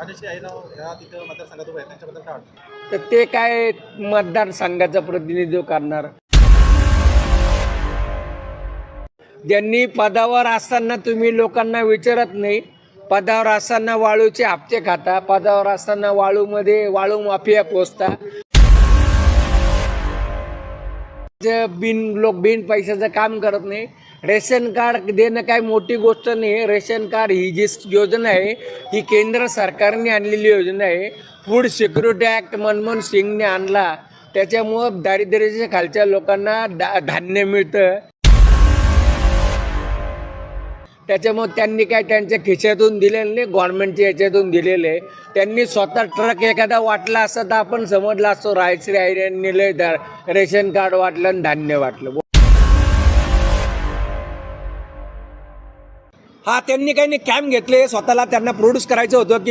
माझ्याशी आहे ना ह्या तिथं मतदारसंघात उभे आहेत त्यांच्याबद्दल काय वाटतं? तर ते काय मतदारसंघाचं प्रतिनिधित्व करणार. ज्यांनी पदावर असताना तुम्ही लोकांना विचारत नाही, पदावर असताना वाळूचे हप्ते खाता, पदावर असताना वाळूमध्ये वाळू माफिया पोचता, बिन पैशाचं काम करत नाही. रेशन कार्ड देणं काही मोठी गोष्ट नाही. रेशन कार्ड ही जी योजना आहे ही केंद्र सरकारने आणलेली योजना आहे. फूड सिक्युरिटी ॲक्ट मनमोहन सिंगने आणला, त्याच्यामुळं दारिद्र्याच्या खालच्या लोकांना धान्य मिळतं. त्याच्यामुळे त्यांनी काय त्यांच्या खिशातून दिलेलं नाही, गव्हर्नमेंटच्या याच्यातून दिलेलं आहे. त्यांनी स्वतः ट्रक एखादा वाटला असता तर आपण समजला असतो रायश्री आयर्यांनी लय रेशन कार्ड वाटलं आणि धान्य वाटलं. हा, त्यांनी काही नाही कॅम्प घेतले स्वतःला, त्यांना प्रोड्यूस करायचं होतं की